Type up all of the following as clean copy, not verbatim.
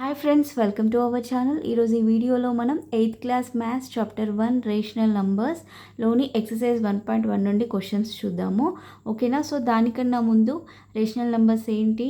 Hi friends, welcome to our channel. ఈరోజు ఈ వీడియోలో మనం 8th class maths chapter 1 rational నంబర్స్లోని ఎక్సర్సైజ్ 1.1 నుండి క్వశ్చన్స్ చూద్దాము. ఓకేనా? సో దానికన్నా ముందు రేషనల్ నంబర్స్ ఏంటి,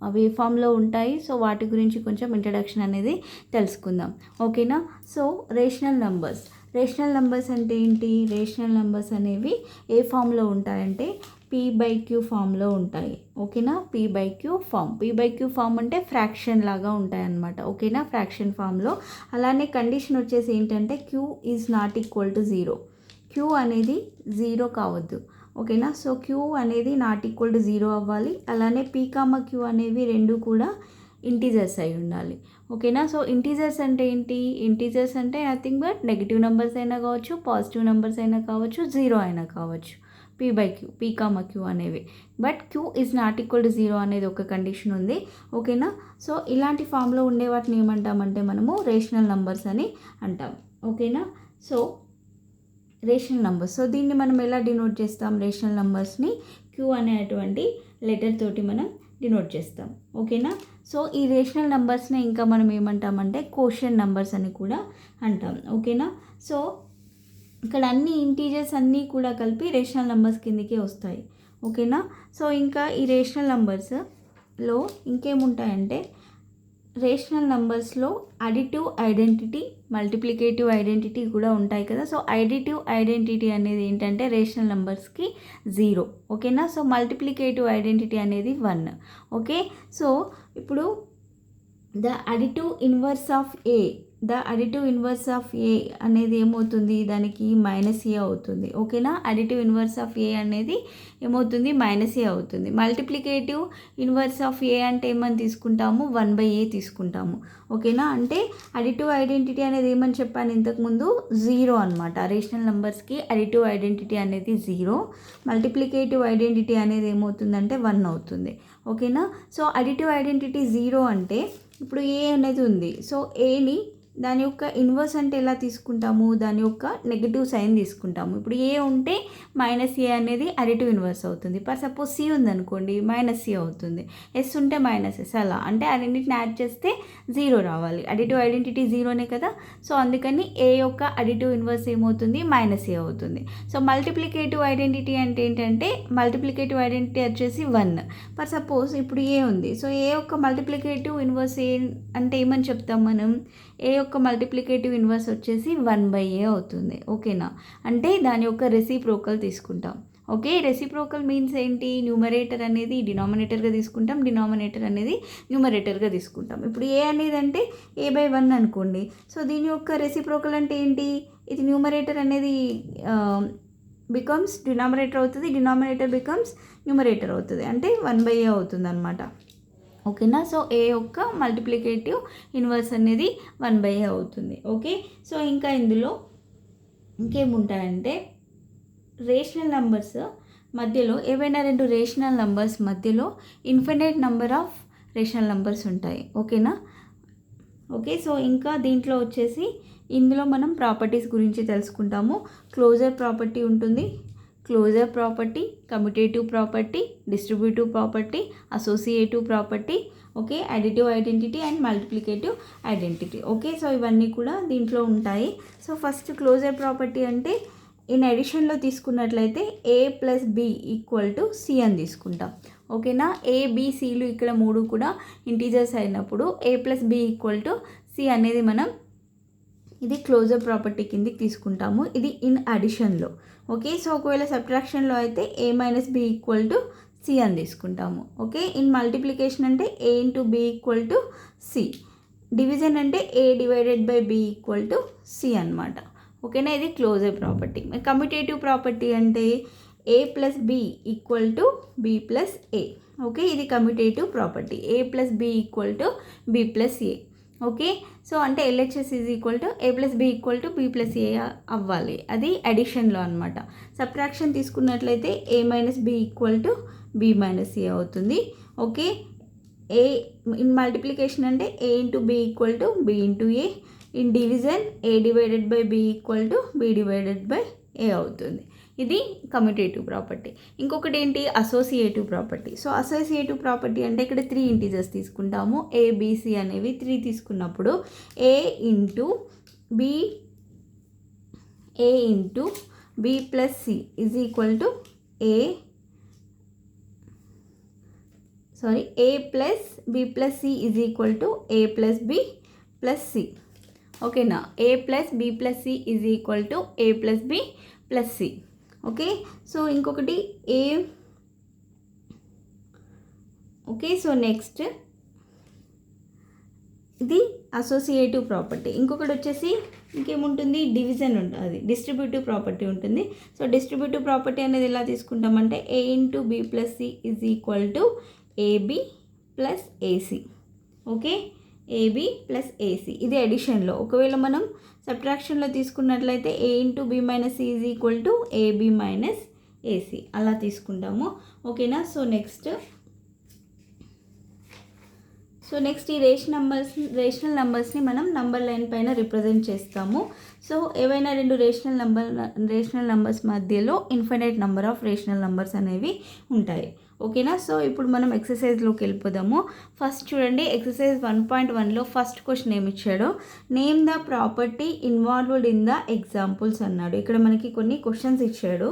అవి ఏ ఫామ్లో ఉంటాయి, సో వాటి గురించి కొంచెం ఇంట్రడక్షన్ అనేది తెలుసుకుందాం. ఓకేనా? సో రేషనల్ నంబర్స్ అంటే ఏంటి? రేషనల్ నంబర్స్ అనేవి ఏ ఫామ్లో ఉంటాయంటే P/Q ఫామ్లో ఉంటాయి. ఓకేనా? P/Q ఫామ్ అంటే ఫ్రాక్షన్ లాగా ఉంటాయి అన్నమాట. ఓకేనా? ఫ్రాక్షన్ ఫామ్లో. అలానే కండిషన్ వచ్చేసి ఏంటంటే Q is not equal to 0. Q అనేది 0 కావద్దు. ఓకేనా? సో Q అనేది నాట్ ఈక్వల్ టు 0 అవ్వాలి. అలానే P/Q అనేవి రెండు కూడా ఇంటీజర్స్ అయి ఉండాలి. ఓకేనా? సో ఇంటీజర్స్ అంటే ఏంటి? ఇంటీజర్స్ అంటే నథింగ్ బట్ నెగిటివ్ నెంబర్స్ అయినా కావచ్చు, పాజిటివ్ నెంబర్స్ అయినా కావచ్చు, 0 అయినా కావచ్చు. P/Q అనేవి. But Q is not equal to 0 అనేది ఒక కండిషన్ ఉంది. ఓకేనా? సో ఇలాంటి ఫామ్లో ఉండే వాటిని ఏమంటామంటే మనము రేషనల్ నంబర్స్ అని అంటాం. ఓకేనా? సో రేషనల్ నంబర్స్, సో దీన్ని మనం ఎలా డినోట్ చేస్తాం? రేషనల్ నంబర్స్ని Q అనేటువంటి లెటర్ తోటి మనం డినోట్ చేస్తాం. ఓకేనా? సో ఈ రేషనల్ నంబర్స్ని ఇంకా మనం ఏమంటామంటే కోషెంట్ నంబర్స్ అని కూడా అంటాం. ఓకేనా? సో ఇక్కడ అన్ని ఇంటీజర్స్ అన్నీ కూడా కలిపి రేషనల్ నంబర్స్ కిందకే వస్తాయి. ఓకేనా? సో ఇంకా ఈ రేషనల్ నంబర్స్లో ఇంకేముంటాయంటే రేషనల్ నంబర్స్లో అడిటివ్ ఐడెంటిటీ, మల్టిప్లికేటివ్ ఐడెంటిటీ కూడా ఉంటాయి కదా. సో అడిటివ్ ఐడెంటిటీ అనేది ఏంటంటే రేషనల్ నంబర్స్కి 0. ఓకేనా? సో మల్టిప్లికేటివ్ ఐడెంటిటీ అనేది 1. ఓకే? సో ఇప్పుడు ద అడిటివ్ ఇన్వర్స్ ఆఫ్ ఏ అనేది ఏమవుతుంది? దానికి -a అవుతుంది. ఓకేనా? అడిటివ్ ఇన్వర్స్ ఆఫ్ ఏ అనేది ఏమవుతుంది? -a అవుతుంది. మల్టిప్లికేటివ్ ఇన్వర్స్ ఆఫ్ ఏ అంటే ఏమని తీసుకుంటాము? 1/a తీసుకుంటాము. ఓకేనా? అంటే అడిటివ్ ఐడెంటిటీ అనేది ఏమని చెప్పాను ఇంతకుముందు? 0 అనమాట. రేషనల్ నెంబర్స్కి అడిటివ్ ఐడెంటిటీ అనేది 0. మల్టిప్లికేటివ్ ఐడెంటిటీ అనేది ఏమవుతుందంటే 1 అవుతుంది. ఓకేనా? సో అడిటివ్ ఐడెంటిటీ 0 అంటే ఇప్పుడు ఏ అనేది ఉంది. సో ఏని దాని యొక్క ఇన్వర్స్ అంటే ఎలా తీసుకుంటాము? దాని యొక్క నెగిటివ్ సైన్ తీసుకుంటాము. ఇప్పుడు ఏ ఉంటే -a అనేది అడిటివ్ ఇన్వర్స్ అవుతుంది. ఫర్ సపోజ్ సి ఉందనుకోండి, -c అవుతుంది. ఎస్ ఉంటే -s, అలా అంటే ఆ రెండింటిని యాడ్ చేస్తే 0 రావాలి. అడిటివ్ ఐడెంటిటీ 0నే కదా. సో అందుకని ఏ యొక్క అడిటివ్ ఇన్వర్స్ ఏమవుతుంది? -a అవుతుంది. సో మల్టిప్లికేటివ్ ఐడెంటిటీ అంటే ఏంటంటే మల్టిప్లికేటివ్ ఐడెంటిటీ వచ్చేసి 1. ఫర్ సపోజ్ ఇప్పుడు ఏ ఉంది. సో ఏ యొక్క మల్టిప్లికేటివ్ ఇన్వర్స్ అంటే ఏమని చెప్తాం మనం? ఏ యొక్క మల్టిప్లికేటివ్ ఇన్వర్స్ వచ్చేసి 1/a అవుతుంది. ఓకేనా? అంటే దాని యొక్క రెసిప్రోకల్ తీసుకుంటాం. ఓకే? రెసిప్రోకల్ మీన్స్ ఏంటి? న్యూమరేటర్ అనేది డినామినేటర్గా తీసుకుంటాం, డినామినేటర్ అనేది న్యూమరేటర్గా తీసుకుంటాం. ఇప్పుడు ఏ అనేది అంటే a/1 అనుకోండి. సో దీని యొక్క రెసిప్రోకల్ అంటే ఏంటి? ఇది న్యూమరేటర్ అనేది బికమ్స్ డినామినేటర్ అవుతుంది, డినామినేటర్ బికమ్స్ న్యూమరేటర్ అవుతుంది. అంటే 1/a అవుతుంది అనమాట. ఓకేనా? సో ఏ యొక్క మల్టిప్లికేటివ్ ఇన్వర్స్ అనేది 1/a అవుతుంది. ఓకే? సో ఇంకా ఇందులో ఇంకేముంటాయంటే రేషనల్ నంబర్స్ మధ్యలో ఏవైనా రెండు రేషనల్ నంబర్స్ మధ్యలో infinite number of rational numbers ఉంటాయి. ఓకేనా? ఓకే? సో ఇంకా దీంట్లో వచ్చేసి ఇందులో మనం ప్రాపర్టీస్ గురించి తెలుసుకుంటాము. క్లోజర్ ప్రాపర్టీ ఉంటుంది, closure property, commutative property, distributive property, associative property, okay, additive identity and multiplicative identity. Okay? So ఇవన్నీ కూడా దీంట్లో ఉంటాయి. సో ఫస్ట్ క్లోజర్ ప్రాపర్టీ అంటే ఇన్ అడిషన్లో తీసుకున్నట్లయితే a+b=c అని తీసుకుంటాం. ఓకేనా? a,b,cలు ఇక్కడ మూడు కూడా ఇంటీజర్స్ అయినప్పుడు a+b=c అనేది మనం ఇది క్లోజర్ ప్రాపర్టీ కిందకి తీసుకుంటాము. ఇది ఇన్ అడిషన్లో. ఓకే? సో ఒకవేళ సబ్ట్రాక్షన్లో అయితే a-b=c అని తీసుకుంటాము. ఓకే? ఇన్ మల్టిప్లికేషన్ అంటే a/b=c. డివిజన్ అంటే a/b=c అనమాట. ఓకేనా? ఇది క్లోజర్ ప్రాపర్టీ. కమ్యూటేటివ్ ప్రాపర్టీ అంటే a+b=b+a. ఓకే? ఇది commutative property. a+b=b+a. Okay? So అంటే LHS a+b=b+a అవ్వాలి. అది అడిషన్లో అనమాట. సబ్ట్రాక్షన్ తీసుకున్నట్లయితే a-b=b-a అవుతుంది. ఓకే? ఏ ఇన్ మల్టిప్లికేషన్ అంటే a/b=b/a. ఇన్ డివిజన్ a/b=b/a అవుతుంది. ఇది కమ్యూటేటివ్ ప్రాపర్టీ. ఇంకొకటి ఏంటి, associative property. So associative property అంటే ఇక్కడ 3 ఇంటీజర్స్ తీసుకుంటాము. ABC అనేవి 3 తీసుకున్నప్పుడు A into B plus C is equal to A plus B plus C is equal to A plus B plus C. ఓకేనా, A plus B plus C is equal to A plus B plus C. Okay, so ఇంకొకటి A. Okay, so next ఇది associative property. ఇంకొకటి వచ్చేసి ఇంకేముంటుంది, division ఉంటుంది, distributive property ఉంటుంది. So distributive property అనేది ఎలా తీసుకుంటామంటే A into B plus C is equal to AB plus AC. Okay, AB plus AC ఇది అడిషన్లో. ఒకవేళ మనం సబ్ట్రాక్షన్లో తీసుకున్నట్లయితే A into B minus C is equal to AB minus AC అలా తీసుకుంటాము. ఓకేనా, సో నెక్స్ట్ ఈ రేషనల్ నంబర్స్ని మనం నంబర్ లైన్ పైన రిప్రజెంట్ చేస్తాము. సో ఏవైనా రెండు రేషనల్ నంబర్స్ మధ్యలో infinite number of rational numbers అనేవి ఉంటాయి. ఓకేనా, సో ఇప్పుడు మనం ఎక్సర్సైజ్లోకి వెళ్ళిపోదాము. ఫస్ట్ చూడండి, ఎక్సర్సైజ్ 1.1లో ఫస్ట్ క్వశ్చన్ ఏమి ఇచ్చాడో, name the property involved in the examples అన్నాడు. ఇక్కడ మనకి కొన్ని క్వశ్చన్స్ ఇచ్చాడు,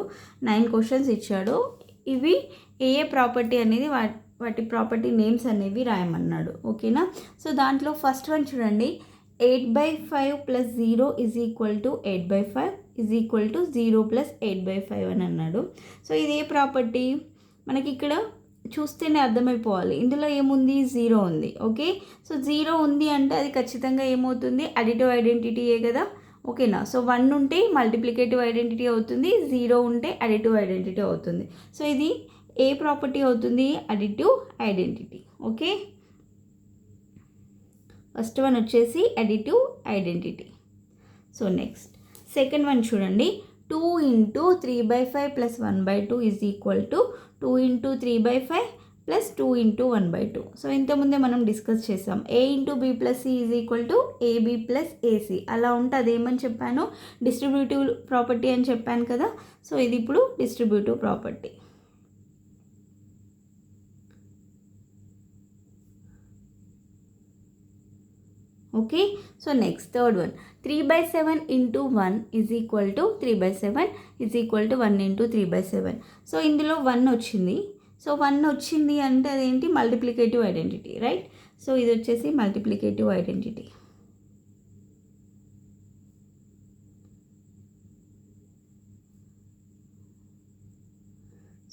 9 క్వశ్చన్స్ ఇచ్చాడు. ఇవి ఏ ప్రాపర్టీ అనేది వాటి ప్రాపర్టీ నేమ్స్ అనేవి రాయమన్నాడు. ఓకేనా, సో దాంట్లో ఫస్ట్ వన్ చూడండి, 8/5 plus 0 is equal to 8/5 is equal to 0 plus 8/5 అని అన్నాడు. సో ఇది ఏ ప్రాపర్టీ మనకి ఇక్కడ చూస్తేనే అర్థమైపోవాలి. ఇందులో ఏముంది, 0 ఉంది. ఓకే, సో 0 ఉంది అంటే అది ఖచ్చితంగా ఏమవుతుంది, అడిటివ్ ఐడెంటిటీయే కదా. ఓకేనా, సో 1 ఉంటే మల్టిప్లికేటివ్ ఐడెంటిటీ అవుతుంది, 0 ఉంటే అడిటివ్ ఐడెంటిటీ అవుతుంది. సో ఇది ఏ ప్రాపర్టీ అవుతుంది, additive identity. Okay, first one వచ్చేసి additive identity. So next second one చూడండి, 2 into 3/5 plus 1/2 is equal to 2 into 3/5 plus 2 into 1/2. So ఇంతకుముందే మనం డిస్కస్ చేసాం, A into B plus C is equal to AB plus AC. అలా ఉంటే అదేమని చెప్పాను, distributive property అని చెప్పాను కదా. సో ఇది ఇప్పుడు distributive property. Okay, so next third one, 3/7 into 1 is equal to 3/7 is equal to 1 into 3/7. So ఇందులో 1 వచ్చింది. సో 1 వచ్చింది అంటే అదేంటి, మల్టిప్లికేటివ్ ఐడెంటిటీ, రైట్. సో ఇది వచ్చేసి multiplicative identity.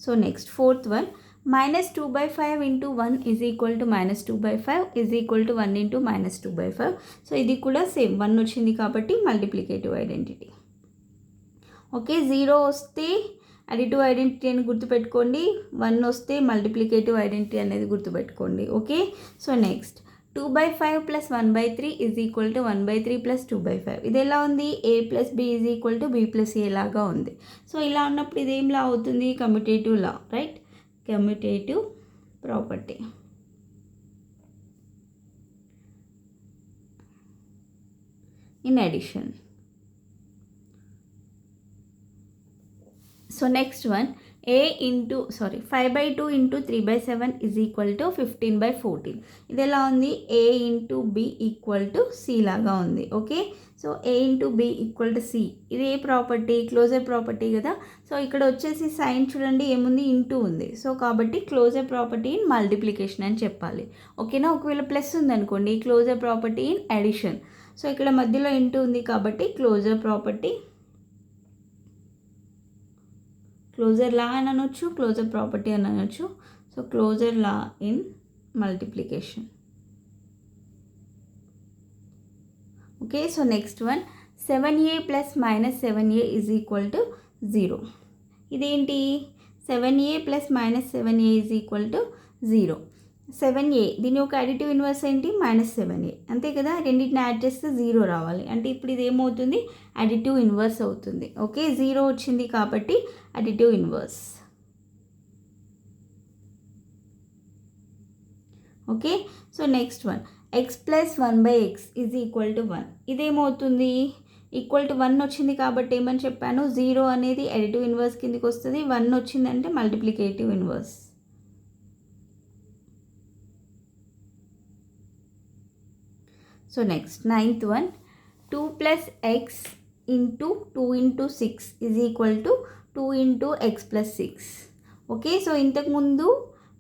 So next fourth one, -2/5 into 1 is equal to -2/5 is equal to 1 into -2/5. So ఇది కూడా same, 1 వచ్చింది కాబట్టి మల్టిప్లికేటివ్ ఐడెంటిటీ. ఓకే, 0 వస్తే అడిటివ్ ఐడెంటిటీ అని గుర్తుపెట్టుకోండి, 1 వస్తే మల్టిప్లికేటివ్ ఐడెంటిటీ అనేది గుర్తుపెట్టుకోండి. Okay, so next 2/5 plus 1/3 is equal to 1/3 plus 2/5. ఇది ఎలా ఉంది, A plus B is equal to B plus A లాగా ఉంది. సో ఇలా ఉన్నప్పుడు ఇది ఏం లా అవుతుంది, commutative law, right, commutative property. In addition. So next one, 5/2 into 3/7 is equal to 15/14. ఇది ఎలా ఉంది, A into B equal to C లాగా ఉంది. Okay, so A into B equal to C, ఇది ఏ ప్రాపర్టీ, క్లోజర్ ప్రాపర్టీ కదా. So ఇక్కడ వచ్చేసి సైన్ చూడండి ఏముంది, ఇంటూ ఉంది. సో కాబట్టి క్లోజర్ ప్రాపర్టీ ఇన్ మల్టిప్లికేషన్ అని చెప్పాలి. ఓకేనా, ఒకవేళ ప్లస్ ఉందనుకోండి, closure property in addition. So ఇక్కడ మధ్యలో ఇంటూ ఉంది కాబట్టి క్లోజర్ ప్రాపర్టీ, క్లోజర్ లా అని అనొచ్చు, క్లోజర్ ప్రాపర్టీ అని అనొచ్చు. So closure law in multiplication. Okay, so next one, 7A plus -7A is equal to 0. ఇదేంటి, 7A plus -7A is equal to 0. 7A దీని యొక్క అడిటివ్ ఇన్వర్స్ ఏంటి, -7A, అంతే కదా. రెండింటిని యాడ్ చేస్తే 0 రావాలి, అంటే ఇప్పుడు ఇది ఏమవుతుంది, అడిటివ్ ఇన్వర్స్ అవుతుంది. ఓకే, 0 వచ్చింది కాబట్టి additive inverse. Okay, so next one, x plus 1/x is equal to 1. ఇదేమవుతుంది, ఈక్వల్ టు 1 వచ్చింది కాబట్టి ఏమని చెప్పాను, 0 అనేది అడిటివ్ ఇన్వర్స్ కిందకి వస్తుంది, 1 వచ్చిందంటే multiplicative inverse. So next 9th one, 2 + x into 2 × 6 is equal to 2 × x + 6. Okay, so ఇంతకుముందు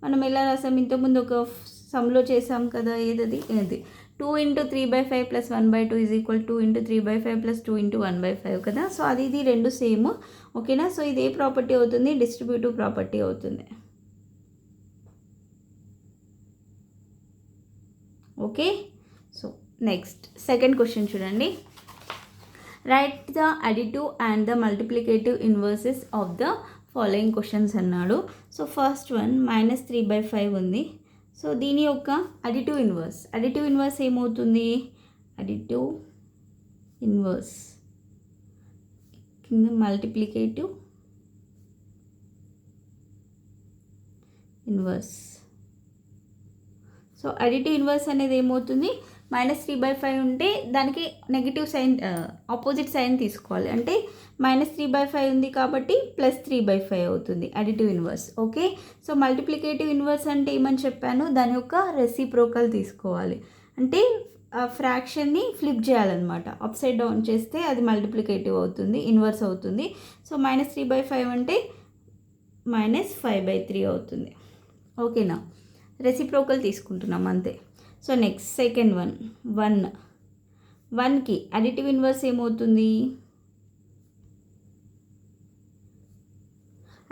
మనం ఎలా రాసాం, ఇంతకుముందు ఒక సమ్లో చేసాం కదా, ఏది 2 × 3/5 + 1/2 ఈజ్ ఈక్వల్ 2 × 3/5 + 2 × 1/5 కదా. సో ఇది రెండు సేమ్. ఓకేనా, సో ఇది ఏ ప్రాపర్టీ అవుతుంది, డిస్ట్రిబ్యూటివ్ ప్రాపర్టీ అవుతుంది. Okay, so next second question చూడండి. Right the additive and the multiplicative inverses of the following questions అన్నాడు. సో ఫస్ట్ వన్ -3/5 ఉంది. సో దీని యొక్క అడిటివ్ ఇన్వర్స్ ఏమవుతుంది, అడిటివ్ ఇన్వర్స్ కింద multiplicative inverse. So additive inverse అనేది ఏమవుతుంది, -3/5 ఉంటే దానికి నెగిటివ్ సైన్, ఆపోజిట్ సైన్ తీసుకోవాలి. అంటే -3/5 ఉంది కాబట్టి +3/5 అవుతుంది additive inverse. Okay, so multiplicative inverse అంటే ఏమని చెప్పాను, దాని యొక్క రెసిప్రోకల్ తీసుకోవాలి. అంటే ఆ ఫ్రాక్షన్ని ఫ్లిప్ చేయాలన్నమాట, అప్ సైడ్ డౌన్ చేస్తే అది మల్టిప్లికేటివ్ అవుతుంది, ఇన్వర్స్ అవుతుంది. సో -3/5 అంటే -5/3 అవుతుంది. ఓకేనా, రెసిప్రోకల్ తీసుకుంటున్నాం అంతే. సో నెక్స్ట్ సెకండ్ వన్, 1కి అడిటివ్ ఇన్వర్స్ ఏమవుతుంది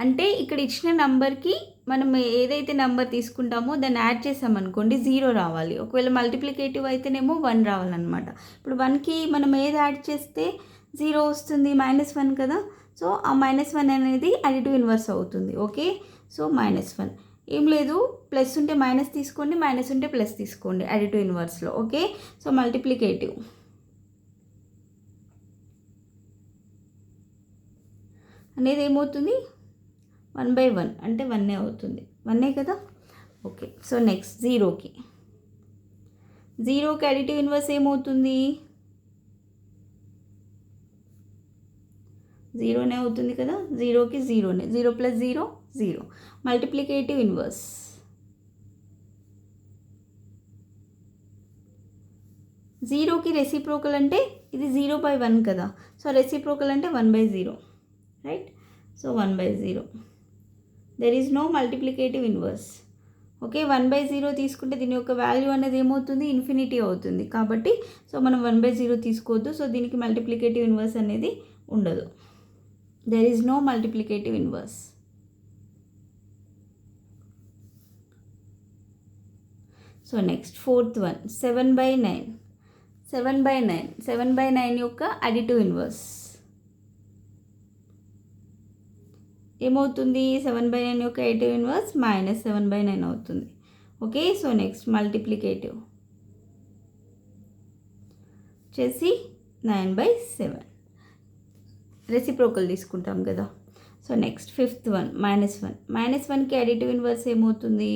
అంటే ఇక్కడ ఇచ్చిన నంబర్కి మనం ఏదైతే నెంబర్ తీసుకుంటామో దాన్ని యాడ్ చేసామనుకోండి 0 రావాలి. ఒకవేళ మల్టిప్లికేటివ్ అయితేనేమో 1 రావాలన్నమాట. ఇప్పుడు 1కి మనం ఏది యాడ్ చేస్తే 0 వస్తుంది, -1 కదా. సో ఆ -1 అనేది అడిటివ్ ఇన్వర్స్ అవుతుంది. ఓకే, సో -1 ఏం లేదు, ప్లస్ ఉంటే మైనస్ తీసుకోండి, మైనస్ ఉంటే ప్లస్ తీసుకోండి అడిటివ్ ఇన్వర్స్లో. ఓకే, సో మల్టిప్లికేటివ్ అనేది ఏమవుతుంది, 1/1 అంటే 1 అవుతుంది, 1 కదా. ఓకే, సో నెక్స్ట్ 0కి అడిటివ్ ఇన్వర్స్ ఏమవుతుంది, 0 అవుతుంది కదా. 0కి 0, 0 + 0 0. మల్టిప్లికేటివ్ ఇన్వర్స్ 0కి రెసిప్రోకల్ అంటే ఇది 0/1 కదా. సో రెసిప్రోకల్ అంటే 1/0, right. So 1/0, there is no multiplicative inverse. Okay, 1/0 తీసుకుంటే దీని యొక్క వాల్యూ అనేది ఏమవుతుంది, ఇన్ఫినిటీ అవుతుంది. కాబట్టి సో మనం 1/0 తీసుకోవద్దు. సో దీనికి మల్టిప్లికేటివ్ ఇన్వర్స్ అనేది ఉండదు, there is no multiplicative inverse. So next fourth one, 7/9. 7/9 యొక్క అడిటివ్ ఇన్వర్స్ ఏమవుతుంది, 7/9 యొక్క అడిటివ్ ఇన్వర్స్ -7/9 అవుతుంది. ఓకే, సో నెక్స్ట్ మల్టిప్లికేటివ్ వచ్చేసి 9/7, రెసిప్రోకల్ తీసుకుంటాం కదా. సో నెక్స్ట్ ఫిఫ్త్ వన్, -1కి అడిటివ్ ఇన్వర్స్ ఏమవుతుంది,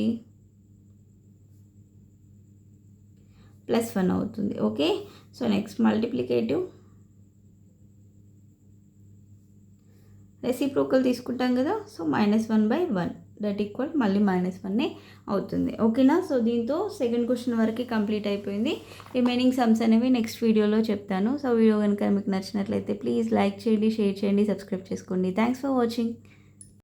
+1 అవుతుంది. Okay, so next multiplicative reciprocal తీసుకుంటాం కదా. సో -1/1 దట్ ఈక్వల్ మళ్ళీ -1 అవుతుంది. ఓకేనా, సో దీంతో సెకండ్ క్వశ్చన్ వరకు కంప్లీట్ అయిపోయింది. రిమైనింగ్ సమ్స్ అనేవి నెక్స్ట్ వీడియోలో చెప్తాను. సో వీడియో కనుక మీకు నచ్చినట్లయితే ప్లీజ్ లైక్ చేయండి, షేర్ చేయండి, సబ్స్క్రైబ్ చేసుకోండి. Thanks for watching.